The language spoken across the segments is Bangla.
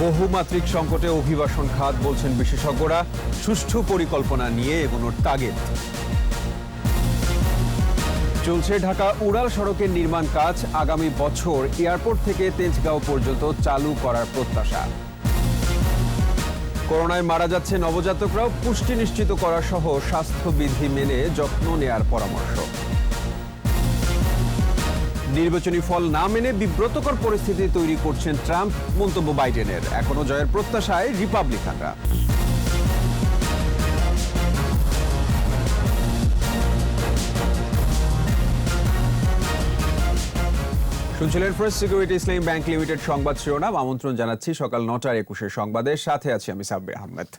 বহুমাত্রিক সংকটে অভিবাসন খাত বলছেন বিশেষজ্ঞরা, সুষ্ঠু পরিকল্পনা নিয়ে এগোনোর তাগিদ। চলছে ঢাকা উড়াল সড়কের নির্মাণ কাজ, আগামী বছর এয়ারপোর্ট থেকে তেজগাঁও পর্যন্ত চালু করার প্রত্যাশা। করোনায় মারা যাচ্ছে নবজাতকরাও, পুষ্টি নিশ্চিত করা সহ স্বাস্থ্যবিধি মেনে যত্ন নেয়ার পরামর্শ। নির্বাচনী ফল না মেনে বিব্রতকর পরিস্থিতি তৈরি করছেন ট্রাম্প, মন্তব্য বাইডেনের। এখনো জয়ের প্রত্যাশায় রিপাবলিকানরা। শুনছিলেন ফার্স্ট সিকিউরিটি ইসলামী ব্যাংক লিমিটেড সংবাদ শিরোনাম। আমন্ত্রণ জানাচ্ছি সকাল 9টার 21 সংবাদের সাথে আছি আমি সাব্বির আহমেদ।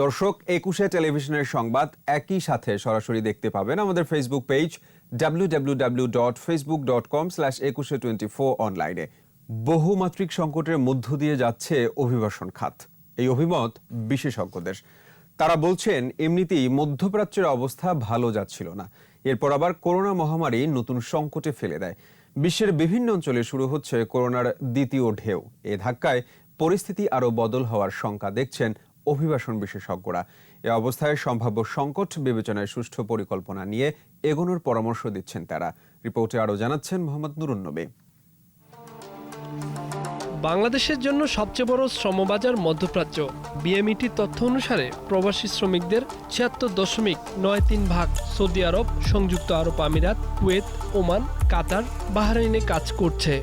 দর্শক, 21 টেলিভিশনের সংবাদ একই সাথে সরাসরি দেখতে পাবেন আমাদের ফেসবুক পেজ www.facebook.com/2124 অনলাইনে। বহুমাত্রিক সংকটের মধ্য দিয়ে যাচ্ছে অভিবাসন খাত, এই অভিমত বিশেষজ্ঞদের। তারা বলছেন এমনিতেই মধ্যপ্রাচ্যের অবস্থা ভালো যাচ্ছিল না, এরপর আবার করোনা মহামারী নতুন সংকটে ফেলে দেয়। বিশ্বের বিভিন্ন অঞ্চলে শুরু হচ্ছে করোনার দ্বিতীয় ঢেউ। এ ধাক্কায় পরিস্থিতি আরও বদল হওয়ার শঙ্কা দেখছেন অভিবাসন বিশেষজ্ঞরা। এ অবস্থায় সম্ভাব্য সংকট বিবেচনায় সুষ্ঠু পরিকল্পনা নিয়ে এগোনোর পরামর্শ দিচ্ছেন তারা। রিপোর্টে আরও জানাচ্ছেন মোহাম্মদ নুরুন নবী। বাংলাদেশের জন্য সবচেয়ে বড় শ্রমবাজার মধ্যপ্রাচ্য। বিএমইটির তথ্য অনুসারে প্রবাসী শ্রমিকদের 76.93% সৌদি আরব, সংযুক্ত আরব আমিরাত, কুয়েত, ওমান, কাতার, বাহরাইনে কাজ করছে।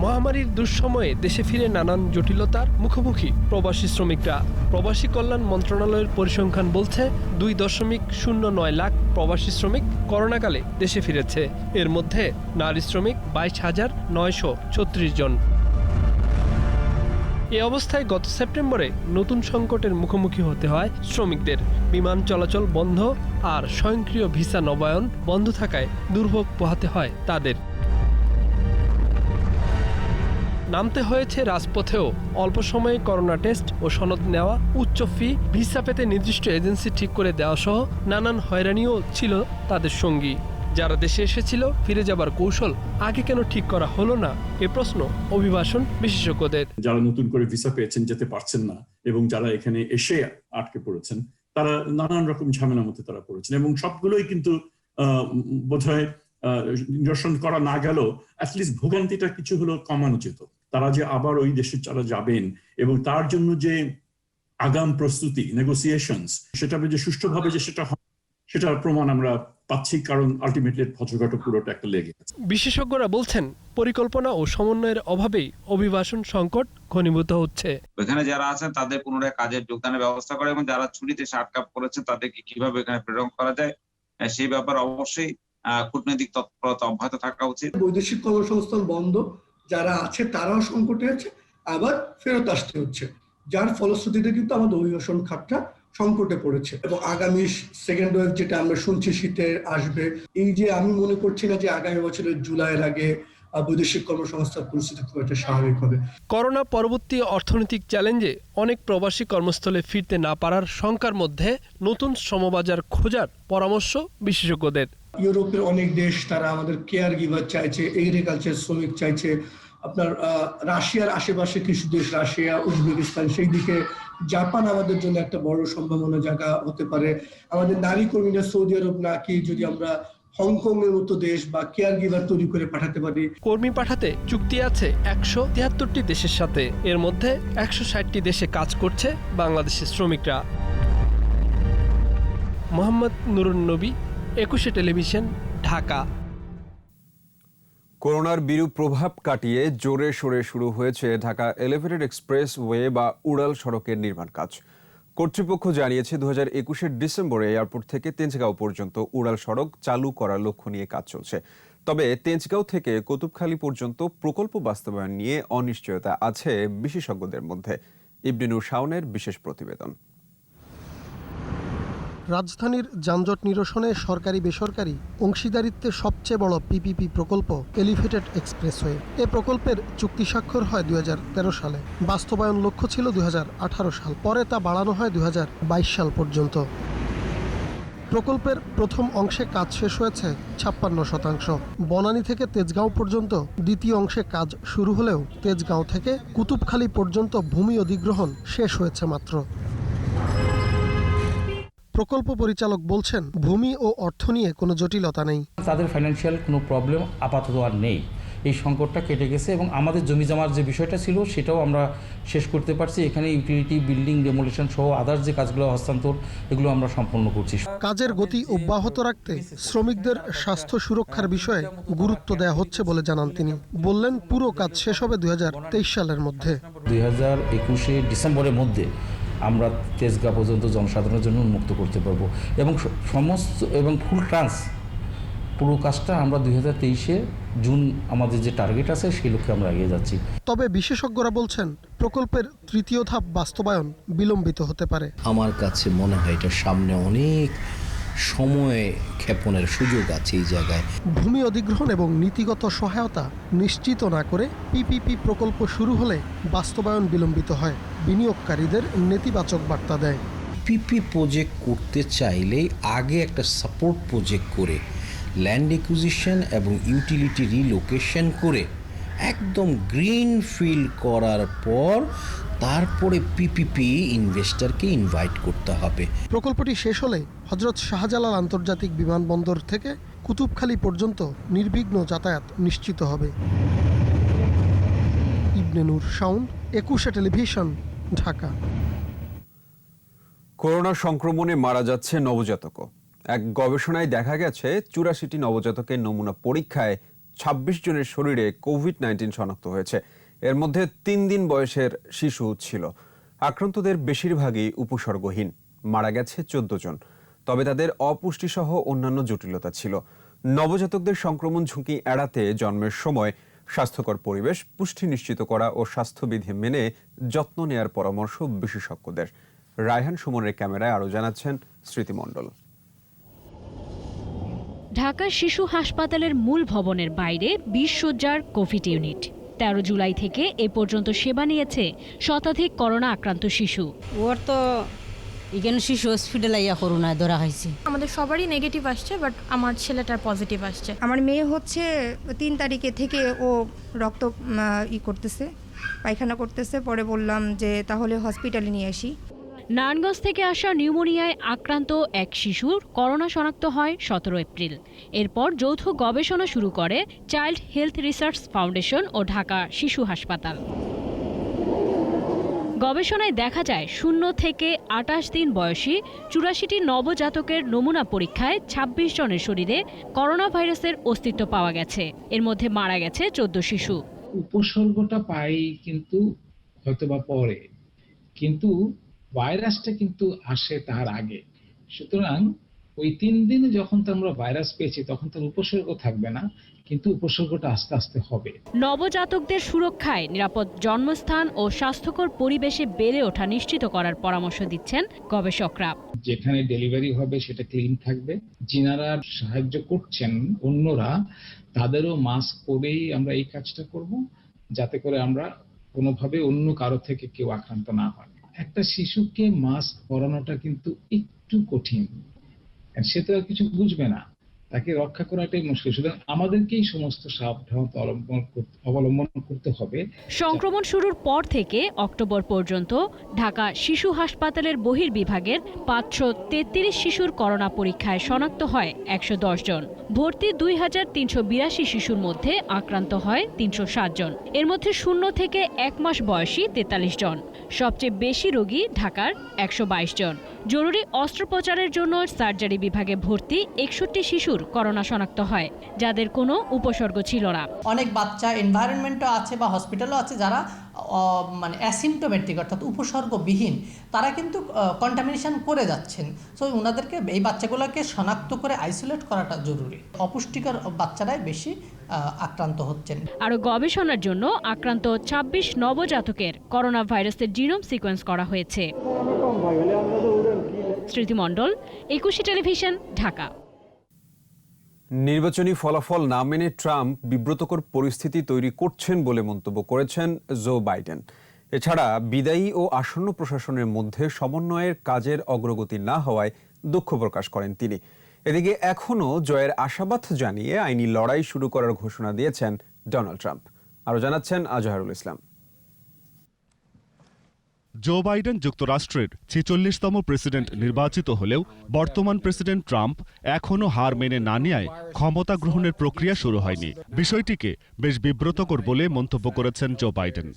মহামারীর দুঃসময়ে দেশে ফিরে নানান জটিলতার মুখোমুখি প্রবাসী শ্রমিকরা। প্রবাসী কল্যাণ মন্ত্রণালয়ের পরিসংখ্যান বলছে 2.09 লাখ প্রবাসী শ্রমিক করোনাকালে দেশে ফিরেছে। এর মধ্যে নারী শ্রমিক 22,936 জন। এ অবস্থায় গত সেপ্টেম্বরে নতুন সংকটের মুখোমুখি হতে হয় শ্রমিকদের। বিমান চলাচল বন্ধ আর স্বয়ংক্রিয় ভিসা নবায়ন বন্ধ থাকায় দুর্ভোগ পোহাতে হয় তাদের। নামতে হয়েছে রাজপথেও। অল্প সময়ে করোনা টেস্ট ও সনদ নেওয়া, উচ্চ ফি, ভিসা পেতে নির্দিষ্ট এজেন্সি ঠিক করে দেওয়া সহ নানান হয়রানিও ছিল তাদের সঙ্গী। যারা দেশে এসেছিল ফিরে যাবার কৌশল আগে কেন ঠিক করা হলো না, এ প্রশ্ন অভিবাসন বিশেষজ্ঞদের। যারা নতুন করে ভিসা পেয়েছেন, যেতে পারছেন না, এবং যারা এখানে এসে আটকে পড়েছেন, তারা নানান রকম ঝামেলার মধ্যে তারা পড়েছেন, এবং সবগুলোই কিন্তু বোধহয় নিরসন করা না গেলেও অ্যাটলিস্ট ভোগান্তিটা কিছু হলো কমানো যেত। তারা যে আবার ওই দেশে যারা যাবেন এবং তার জন্য যে আগাম প্রস্তুতি, নেগোসিয়েশনস, সেটা যে সুষ্ঠুভাবে যে সেটার প্রমাণ আমরা পাচ্ছি, কারণ আলটিমেটলি ভজঘট পুরোটা একটা লেগে আছে। বিশেষজ্ঞরা বলছেন পরিকল্পনা ও সমন্বয়ের অভাবেই অভিবাসন সংকট ঘনীভূত হচ্ছে। এখানে যারা আছেন তাদের পুনরায় কাজের যোগদানের ব্যবস্থা করে, এবং যারা ছুটিতে আটকা পড়েছে তাদেরকে কিভাবে এখানে প্রেরণ করা যায় সেই ব্যাপারে অবশ্যই কূটনৈতিক তৎপরতা অব্যাহত থাকা উচিত। বৈদেশিক কর্মসংস্থান বন্ধ, যারা আছে তারাও সংকটে আছে, আবার ফেরত আসতে হচ্ছে, যার ফলশ্রুতিতে কিন্তু আমাদের অভিবাসন খাতটা সংকটে পড়েছে। এবং আগামী সেকেন্ড ওয়েভ যেটা আমরা শুনছি শীতে আসবে, এই যে আমি মনে করছি না যে আগামী বছরের জুলাইয়ের আগে বৈদেশিক কর্মসংস্থান পরিস্থিতি খুব একটা স্বাভাবিক হবে। করোনা পরবর্তী অর্থনৈতিক চ্যালেঞ্জে অনেক প্রবাসী কর্মস্থলে ফিরতে না পারার শঙ্কার মধ্যে নতুন শ্রমবাজার খোঁজার পরামর্শ বিশেষজ্ঞদের। ইউরোপের অনেক দেশ তারা আমাদের কেয়ার গিভার চাইছে, এগ্রিকালচার শ্রমিক চাইছে। আপনার রাশিয়ার আশেপাশে কিছু দেশ, রাশিয়া, উজবেকিস্তান, সেই দিকে জাপান আমাদের জন্য একটা বড় সম্ভাবনা জায়গা হতে পারে। আমাদের নারী কর্মীরা সৌদি আরব নাকি যদি আমরা হংকং এর মতো দেশ বা কেয়ার গিভার তৈরি করে পাঠাতে পারি। কর্মী পাঠাতে চুক্তি আছে 173টি দেশের সাথে। এর মধ্যে 160টি দেশে কাজ করছে বাংলাদেশের শ্রমিকরা। মোহাম্মদ নুরুন নবী, 21 টেলিভিশন, ঢাকা। করোনার বিরূপ প্রভাব কাটিয়ে জোরে সোরে শুরু হয়েছে ঢাকা এলিভেটেড এক্সপ্রেস ওয়ে বা উড়াল সড়কের নির্মাণ কাজ। কর্তৃপক্ষ জানিয়েছে 2021 ডিসেম্বরে এয়ারপোর্ট থেকে তেজগাঁও পর্যন্ত উড়াল সড়ক চালু করার লক্ষ্য নিয়ে কাজ চলছে। তবে তেজগাঁও থেকে কুতুবখালী পর্যন্ত প্রকল্প বাস্তবায়ন নিয়ে অনিশ্চয়তা আছে বিশেষজ্ঞদের মধ্যে। ইবনে নূর শাওনের বিশেষ প্রতিবেদন। রাজধানীর যানজট নিরসনে সরকারি বেসরকারি অংশীদারিত্বের সবচেয়ে বড় পিপিপি প্রকল্প এলিভেটেড এক্সপ্রেসওয়ে। এ প্রকল্পের চুক্তি স্বাক্ষর হয় 2013 সালে। বাস্তবায়ন লক্ষ্য ছিল 2018 সাল, পরে তা বাড়ানো হয় 2022 সাল পর্যন্ত। প্রকল্পের প্রথম অংশে কাজ শেষ হয়েছে 56%। বনানী থেকে তেজগাঁও পর্যন্ত দ্বিতীয় অংশে কাজ শুরু হলেও তেজগাঁও থেকে কুতুবখালী পর্যন্ত ভূমি অধিগ্রহণ শেষ হয়েছে মাত্র। প্রকল্প পরিচালক বলছেন, ভূমি ও অর্থ নিয়ে কোনো জটিলতা নেই। তাদের ফাইন্যান্সিয়াল কোনো প্রবলেম আপাতত আর নেই। এই সংকটটা কেটে গেছে এবং আমাদের জমি জমার যে বিষয়টা ছিল সেটাও আমরা শেষ করতে পারছি। এখানে ইউটিলিটি, বিল্ডিং ডেমোলিশন সহ আদার্স যে কাজগুলো হস্তান্তর, এগুলো আমরা সম্পন্ন করছি। কাজের গতি অব্যাহত রাখতে শ্রমিকদের স্বাস্থ্য সুরক্ষার বিষয়ে গুরুত্ব দেওয়া হচ্ছে বলে জানান তিনি। বললেন, পুরো কাজ শেষ হবে 2023 সালের মধ্যে। 2021 ডিসেম্বরের মধ্যে আমরা তেজগাঁ পর্যন্ত জনসাধারণের জন্য উন্মুক্ত করতে পারবো এবং সমস্ত এবং ফুল ট্রান্স পুরো কাজটা আমরা 2023 জুন আমাদের যে টার্গেট আছে সেই লক্ষ্যে আমরা এগিয়ে যাচ্ছি। তবে বিশেষজ্ঞরা বলছেন, প্রকল্পের তৃতীয় ধাপ বাস্তবায়ন বিলম্বিত হতে পারে। আমার কাছে মনে হয় এটা সামনে অনেক সময় ক্ষেপণের সুযোগ আছে এই জায়গায়। ভূমি অধিগ্রহণ এবং নীতিগত সহায়তা নিশ্চিত না করে পিপিপি প্রকল্প শুরু হলে বাস্তবায়ন বিলম্বিত হয়, বিনিয়োগকারীদের নেতিবাচক বার্তা দেয়। পিপি প্রজেক্ট করতে চাইলে আগে একটা সাপোর্ট প্রজেক্ট করে ল্যান্ড একুইজিশন এবং ইউটিলিটি রিলোকেশন করে একদম গ্রিন ফিল্ড করার পর তারপরে পিপিপি ইনভেস্টরকে ইনভাইট করতে হবে। প্রকল্পটি শেষ হলে হযরত শাহজালাল আন্তর্জাতিক বিমানবন্দর থেকে কুতুবখালী পর্যন্ত নির্বিঘ্ন যাতায়াত নিশ্চিত হবে। ইবনে নূর শাওন, 21 টেলিভিশন, ঢাকা। করোনা সংক্রমণে মারা যাচ্ছে নবজাতকও। এক গবেষণায় দেখা গেছে 84টি নবজাতকের নমুনা পরীক্ষায় 26 জনের শরীরে কোভিড-19 শনাক্ত হয়েছে। এর মধ্যে 3 দিন বয়সের শিশু ছিল। আক্রান্তদের বেশিরভাগই উপসর্গহীন। মারা গেছে 14 জন। তবে তাদের অপুষ্টিসহ অন্যান্য জটিলতা ছিল। নবজাতকদের সংক্রমণ ঝুঁকি এড়াতে জন্মের সময় স্বাস্থ্যকর পরিবেশ, পুষ্টি নিশ্চিত করা ও স্বাস্থ্যবিধি মেনে যত্ন নেয়ার পরামর্শ বিশেষজ্ঞদের। রায়হান সুমনের ক্যামেরায় আরও জানাচ্ছেন স্মৃতি মণ্ডল। ঢাকা শিশু হাসপাতালের মূল ভবনের বাইরে 20 শয্যার কোভিড ইউনিট। 13 জুলাই থেকে এ পর্যন্ত সেবা নিয়েছে শতাধিক করোনা আক্রান্ত শিশু। ওর তো এখানে শিশু হসপিটালে করোনায় ধরা হয়েছে। আমাদের সবারই নেগেটিভ আসছে, বাট আমার ছেলেটার পজিটিভ আসছে। আমার মেয়ে হচ্ছে 3 তারিখে থেকে ও রক্ত করতেছে, পায়খানা করতেছে। পরে বললাম যে তাহলে হসপিটালে নিয়ে আসি। নারায়ণগঞ্জ থেকে আসা নিউমোনিয়ায় আক্রান্ত এক শিশুর করোনা শনাক্ত হয় 17 এপ্রিল। এরপর যৌথ গবেষণা শুরু করে চাইল্ড হেলথ রিসার্চ ফাউন্ডেশন ও ঢাকা শিশু হাসপাতাল। গবেষণায় দেখা যায় 0 থেকে 28 দিন বয়সী 84টি নবজাতকের নমুনা পরীক্ষায় 26 জনের শরীরে করোনা ভাইরাসের অস্তিত্ব পাওয়া গেছে। এর মধ্যে মারা গেছে 14 শিশু। উপসর্গটা পাই কিন্তু হয়তোবা পরে, কিন্তু ভাইরাসটা কিন্তু আসে তার আগে। সুতরাং ওই 3 দিনে যখন আমরা ভাইরাস পেয়েছি তখন তার উপসর্গ থাকবে না, কিন্তু উপসর্গটা আস্তে আস্তে হবে। নবজাতকদের সুরক্ষায় নিরাপদ জন্মস্থান ও স্বাস্থ্যকর পরিবেশে বেড়ে ওঠা নিশ্চিত করার পরামর্শ দিচ্ছেন গবেষকরা। যেখানে ডেলিভারি হবে সেটা ক্লিন থাকবে। যিনারা সাহায্য করছেন অন্যরা, তাদেরও মাস্ক পরেই আমরা এই কাজটা করব, যাতে করে আমরা কোনোভাবে অন্য কারো থেকে কেউ আক্রান্ত না হয়। একটা শিশুকে মাস্ক পরানোটা কিন্তু একটু কঠিন, সে তো আর কিছু বুঝবে না, তাকে রক্ষা করাটাই মুশকিল। সুতরাং আমাদেরকেই সমস্ত সাবধানতা অবলম্বন করতে হবে। সংক্রমণ শুরুর পর থেকে অক্টোবর পর্যন্ত ঢাকা শিশু হাসপাতালের বহির্বিভাগের 533 শিশুর করোনা পরীক্ষায় শনাক্ত হয় 110 জন। ভর্তি 2382 শিশুর মধ্যে আক্রান্ত হয় 307 জন। এর মধ্যে 0 থেকে 1 মাস বয়সী 43 জন। সবচেয়ে বেশি রোগী ঢাকার 122 জন। জরুরি অস্ত্রোপচারের জন্য সার্জারি বিভাগে ভর্তি 61 শিশুর করোনা শনাক্ত হয়, যাদের কোনো উপসর্গ ছিল না। অনেক বাচ্চা এনভায়রনমেন্টও আছে বা হসপিটালও আছে যারা মানে অ্যাসিমটোমেটিক অর্থাৎ উপসর্গবিহীন, তারা কিন্তু কন্টামিনেশন করে যাচ্ছেন। সো ওনাদেরকে, এই বাচ্চাগুলোকে শনাক্ত করে আইসোলেট করাটা জরুরি। অপুষ্টিকর বাচ্চারাই বেশি আক্রান্ত হচ্ছেন। আরও গবেষণার জন্য আক্রান্ত 26 নবজাতকের করোনা ভাইরাসের জিনোম সিকোয়েন্স করা হয়েছে। স্মৃতি মণ্ডল, 21 টেলিভিশন, ঢাকা। নির্বাচনী ফলাফল না মেনে ট্রাম্প বিব্রতকর পরিস্থিতি তৈরি করছেন বলে মন্তব্য করেছেন জো বাইডেন। এছাড়া বিদায়ী ও আসন্ন প্রশাসনের মধ্যে সমন্বয়ের কাজের অগ্রগতি না হওয়ায় দুঃখ প্রকাশ করেন তিনি। এদিকে এখনও জয়ের আশাবাদ জানিয়ে আইনি লড়াই শুরু করার ঘোষণা দিয়েছেন ডোনাল্ড ট্রাম্প। আরও জানাচ্ছেন আজহারুল ইসলাম। জো বাইডেন যুক্তরাষ্ট্রের ৪৬তম প্রেসিডেন্ট নির্বাচিত হলেও বর্তমান প্রেসিডেন্ট ট্রাম্প এখনও হার মেনে না নেওয়ায় ক্ষমতা গ্রহণের প্রক্রিয়া শুরু হয়নি। বিষয়টিকে বেশ বিব্রতকর বলে মন্তব্য করেছেন জো বাইডেন।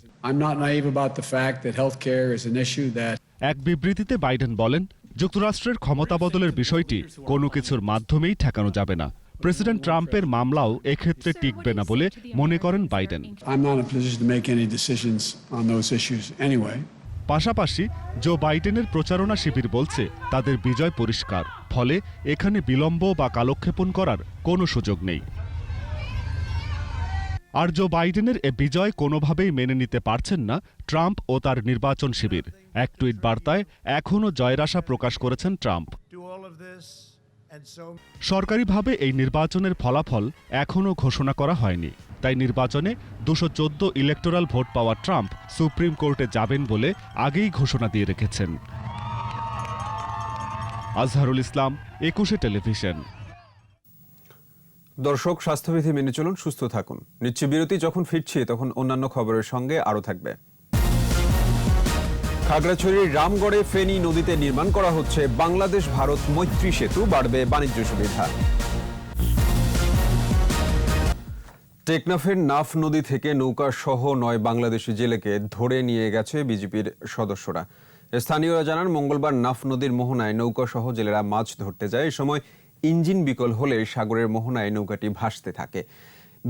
এক বিবৃতিতে বাইডেন বলেন, যুক্তরাষ্ট্রের ক্ষমতা বদলের বিষয়টি কোনো কিছুর মাধ্যমেই ঠেকানো যাবে না। প্রেসিডেন্ট ট্রাম্পের মামলাও এক্ষেত্রে টিকবে না বলে মনে করেন বাইডেন। পাশাপাশি জো বাইডেনের প্রচারণা শিবির বলছে তাদের বিজয় পরিষ্কার, ফলে এখানে বিলম্ব বা কালক্ষেপণ করার কোনো সুযোগ নেই। আর জো বাইডেনের এ বিজয় কোনোভাবেই মেনে নিতে পারছেন না ট্রাম্প ও তার নির্বাচন শিবির। এক টুইট বার্তায় এখনও জয়ের আশা প্রকাশ করেছেন ট্রাম্প। সরকারিভাবে এই নির্বাচনের ফলাফল এখনও ঘোষণা করা হয়নি, তাই নির্বাচনে ২১৪ ইলেকটোরাল ভোট পাওয়া ট্রাম্প সুপ্রিম কোর্টে যাবেন বলে আগেই ঘোষণা দিয়ে রেখেছেন। আজহারুল ইসলাম, ২১ টেলিভিশন। দর্শক, স্বাস্থ্যবিধি মেনে চলুন, সুস্থ থাকুন। নিচ্ছি বিরতি, যখন ফিরছি তখন অন্যান্য খবরের সঙ্গে আরও থাকবে। খাগড়াছড়ির রামগড়ে ফেনী নদীতে নির্মাণ করা হচ্ছে বাংলাদেশ ভারত মৈত্রী সেতু, বাড়বে বাণিজ্য সুবিধা। টেকনাফের নাফ নদী থেকে নৌকা সহ ৯ বাংলাদেশি জেলেকে ধরে নিয়ে গেছে বিজিবির সদস্যরা। স্থানীয়রা জানান, মঙ্গলবার নাফ নদীর মোহনায় নৌকা সহ জেলেরা মাছ ধরতে যায়। এ সময় ইঞ্জিন বিকল হলে সাগরের মোহনায় নৌকাটি ভাসতে থাকে।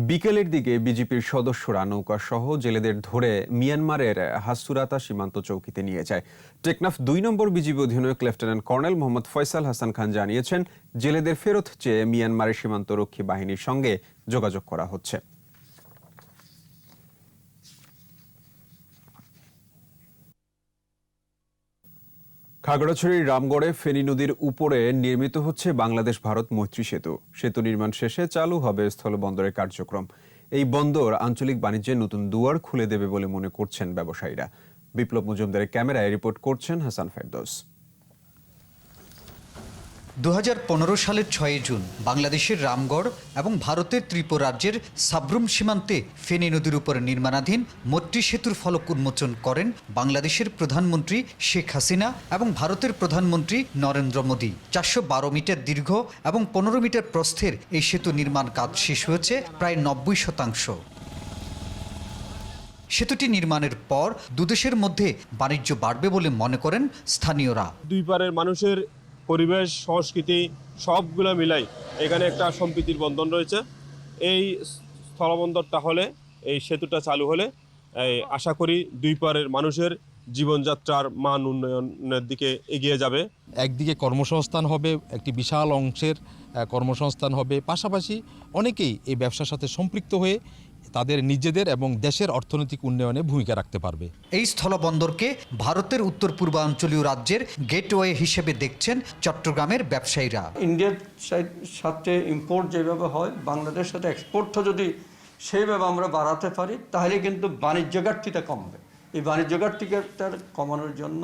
বিকেলের দিকে বিজিপির সদস্যরা নৌকা সহ জেলেদের ধরে মিয়ানমারের হাসুরাতা সীমান্ত চৌকিতে নিয়ে যায়। টেকনাফ ২ নম্বর বিজিবি অধিনায়ক লেফটেন্যান্ট কর্নেল মোহাম্মদ ফয়সাল হাসান খান জানিয়েছেন, জেলেদের ফেরত চেয়ে মিয়ানমারের সীমান্তরক্ষী বাহিনীর সঙ্গে যোগাযোগ করা হচ্ছে। খাগড়াছড়ির রামগড়ে ফেনী নদীর উপরে নির্মিত হচ্ছে বাংলাদেশ ভারত মৈত্রী সেতু। সেতু নির্মাণ শেষে চালু হবে স্থলবন্দরের কার্যক্রম। এই বন্দর আঞ্চলিক বাণিজ্যের নতুন দুয়ার খুলে দেবে বলে মনে করছেন ব্যবসায়ীরা। বিপ্লব মজুমদারের ক্যামেরায় রিপোর্ট করছেন হাসান ফেরদৌস। ২০১৫ সালের ৬ জুন বাংলাদেশের রামগড় এবং ভারতের ত্রিপুরা রাজ্যের সাব্রুম সীমান্তে ফেনী নদীর উপর নির্মাণাধীন মৈত্রী সেতুর ফলক উন্মোচন করেন বাংলাদেশের প্রধানমন্ত্রী শেখ হাসিনা এবং ভারতের প্রধানমন্ত্রী নরেন্দ্র মোদী। ৪১২ মিটার দীর্ঘ এবং ১৫ মিটার প্রস্থের এই সেতু নির্মাণ কাজ শেষ হয়েছে প্রায় ৯০%। সেতুটি নির্মাণের পর দুদেশের মধ্যে বাণিজ্য বাড়বে বলে মনে করেন স্থানীয়রা। দুই পারের মানুষের পরিবেশ, সংস্কৃতি সবগুলো মিলাই এখানে একটা সম্প্রীতির বন্ধন রয়েছে। এই স্থলবন্দরটা হলে, এই সেতুটা চালু হলে আশা করি দুই পারের মানুষের জীবনযাত্রার মান উন্নয়নের দিকে এগিয়ে যাবে। একদিকে কর্মসংস্থান হবে, একটি বিশাল অংশের কর্মসংস্থান হবে, পাশাপাশি অনেকেই এই ব্যবসার সাথে সম্পৃক্ত হয়ে তাদের নিজেদের এবং দেশের অর্থনৈতিক উন্নয়নে ভূমিকা রাখতে পারবে। এই স্থলবন্দরকে ভারতের উত্তর পূর্বাঞ্চলীয় রাজ্যের গেটওয়ে হিসেবে দেখছেন চট্টগ্রামের ব্যবসায়ীরা। ইন্ডিয়ার সাথে ইম্পোর্ট যেভাবে হয়, বাংলাদেশের সাথে এক্সপোর্টটা যদি সেইভাবে আমরা বাড়াতে পারি, তাহলে কিন্তু বাণিজ্য ঘাটতিটা কমবে। এই বাণিজ্য ঘাটতিটা কমানোর জন্য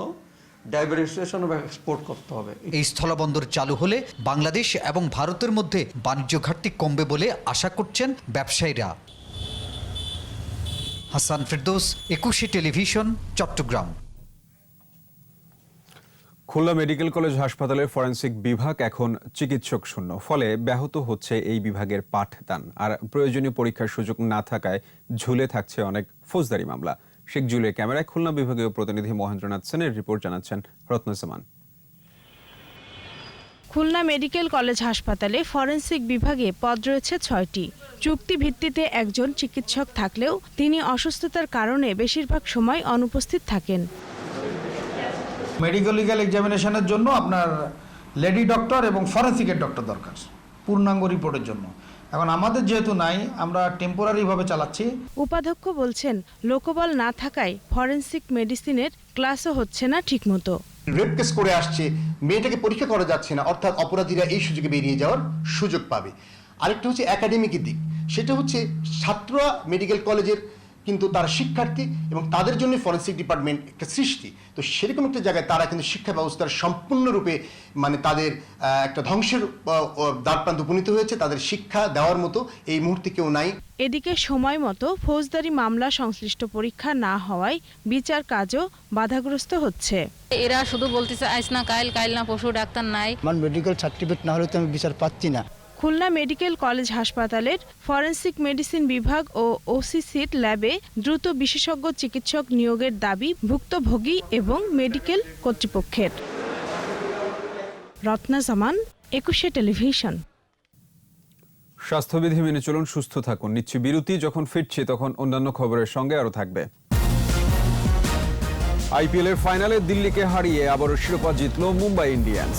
ডাইভার্সিফিকেশন বা এক্সপোর্ট করতে হবে। এই স্থলবন্দর চালু হলে বাংলাদেশ এবং ভারতের মধ্যে বাণিজ্য ঘাটতি কমবে বলে আশা করছেন ব্যবসায়ীরা। Hasan Ferdous, ২১ Television, Chattogram. Khulna medical college হাসপাতালের ফরেনসিক বিভাগ এখন চিকিৎসক শূন্য, ফলে ব্যাহত হচ্ছে এই বিভাগের পাঠদান। আর প্রয়োজনীয় পরীক্ষার সুযোগ না থাকায় ঝুলে থাকছে অনেক ফৌজদারি মামলা। শেখ জুলের ক্যামেরায় খুলনা বিভাগীয় প্রতিনিধি মহেন্দ্রনাথ সেনের রিপোর্ট, জানাচ্ছেন রত্নসমান। খুলনা মেডিকেল কলেজ হাসপাতালে ফরেনসিক বিভাগে পদ রয়েছে ৬টি। চুক্তি ভিত্তিতে একজন চিকিৎসক থাকলেও তিনি অসুস্থতার কারণে বেশিরভাগ সময় অনুপস্থিত থাকেন। মেডিকেল লিগ্যাল এক্সামিনেশনের জন্য আপনার লেডি ডক্টর এবং ফরেনসিকের ডক্টর দরকার পূর্ণাঙ্গ রিপোর্টের জন্য। এখন আমাদের যেহেতু নাই, আমরা টেম্পোরারিভাবে চালাচ্ছি। উপাধ্যক্ষ বলছেন, লোকবল না থাকায় ফরেনসিক মেডিসিনের ক্লাসও হচ্ছে না ঠিকমতো। রেপ কেস করে আসছে, মেয়েটাকে পরীক্ষা করা যাচ্ছে না, অর্থাৎ অপরাধীরা এই সুযোগে বেরিয়ে যাওয়ার সুযোগ পাবে। আরেকটা হচ্ছে একাডেমিক দিক, সেটা হচ্ছে ছাত্ররা মেডিকেল কলেজের কিন্তু তারা শিক্ষার্থী এবং তাদের জন্য ফরেন্সিক ডিপার্টমেন্ট একটা সৃষ্টি। তো সেরকম একটা জায়গায় তারা কিন্তু শিক্ষা ব্যবস্থার সম্পূর্ণরূপে মানে তাদের একটা ধ্বংসের দ্বারপ্রান্তে উপনীত হয়েছে। তাদের শিক্ষা দেওয়ার মতো এই মুহূর্তে কেউ নাই। এদিকে সময় মতো ফৌজদারি মামলা সংশ্লিষ্ট পরীক্ষা না হওয়ায় বিচার কাজও বাধাগ্রস্ত হচ্ছে। এরা শুধু বলতেছে আইস না কাইল না পশু ডাক্তার নাই। আমার মেডিকেল সার্টিফিকেট না হলে তো আমি বিচার পাচ্ছি না। খুলনা মেডিকেল কলেজ হাসপাতালের ফরেনসিক মেডিসিন বিভাগ ও ওসিসির ল্যাবে দ্রুত বিশেষজ্ঞ চিকিৎসক নিয়োগের দাবি ভুক্তভোগী এবং মেডিকেল কর্তৃপক্ষের। রত্না জামান, 21 টেলিভিশন। স্বাস্থ্যবিধি মেনে চলুন, সুস্থ থাকুন। নিচ্ছি বিরতি, যখন ফিরছি তখন অন্যান্য খবরের সঙ্গে আরো থাকবে। আইপিএল এর ফাইনালে দিল্লিকে হারিয়ে আবারও শিরোপা জিতল মুম্বাই ইন্ডিয়ান্স।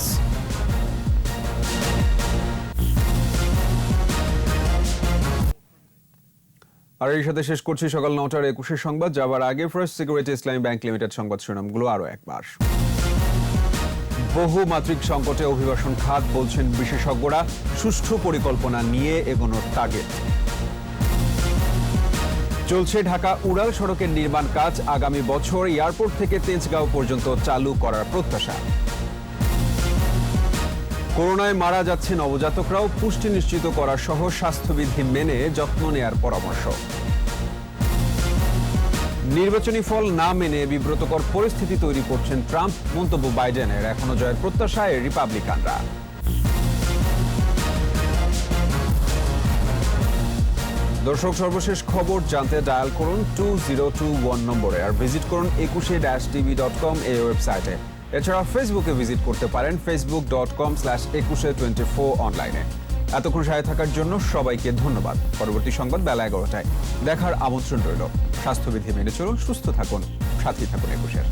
আর এই সাথে শেষ করছি সকাল 9টার 21 সংবাদ। যাবার আগে ফার্স্ট সিকিউরিটি ইসলামী ব্যাংক লিমিটেড সংবাদ শিরোনামগুলো আরো একবার। বহুমাত্রিক সংকটে অভিবাসন খাত, বলছেন বিশেষজ্ঞরা, সুষ্ঠু পরিকল্পনা নিয়ে এগোনোর টার্গেট। চলছে ঢাকা উড়াল সড়কের নির্মাণ কাজ, আগামী বছর এয়ারপোর্ট থেকে তেজগাঁও পর্যন্ত চালু করার প্রত্যাশা। করোনায় মারা যাচ্ছে নবজাতকরাও, পুষ্টি নিশ্চিত করা সহ স্বাস্থ্যবিধি মেনে যত্ন নেয়ার পরামর্শ। নির্বাচনী ফল না মেনে বিব্রতকর পরিস্থিতি তৈরি করছেন ট্রাম্প, মন্তব্য বাইডেনের, এখনো জয়ের প্রত্যাশায় রিপাবলিকানরা। দর্শক, সর্বশেষ খবর জানতে ডায়াল করুন 2021 নম্বরে, আর ভিজিট করুন 21-tv.com এই ওয়েবসাইটে। এছাড়া ফেসবুকে ভিজিট করতে পারেন facebook.com/2124 অনলাইনে। এতক্ষণ সাথে থাকার জন্য সবাইকে ধন্যবাদ। পরবর্তী সংবাদ বেলা 11টায় দেখার আমন্ত্রণ রইল। স্বাস্থ্যবিধি মেনে চলুন, সুস্থ থাকুন, সাথেই থাকুন 21-এর।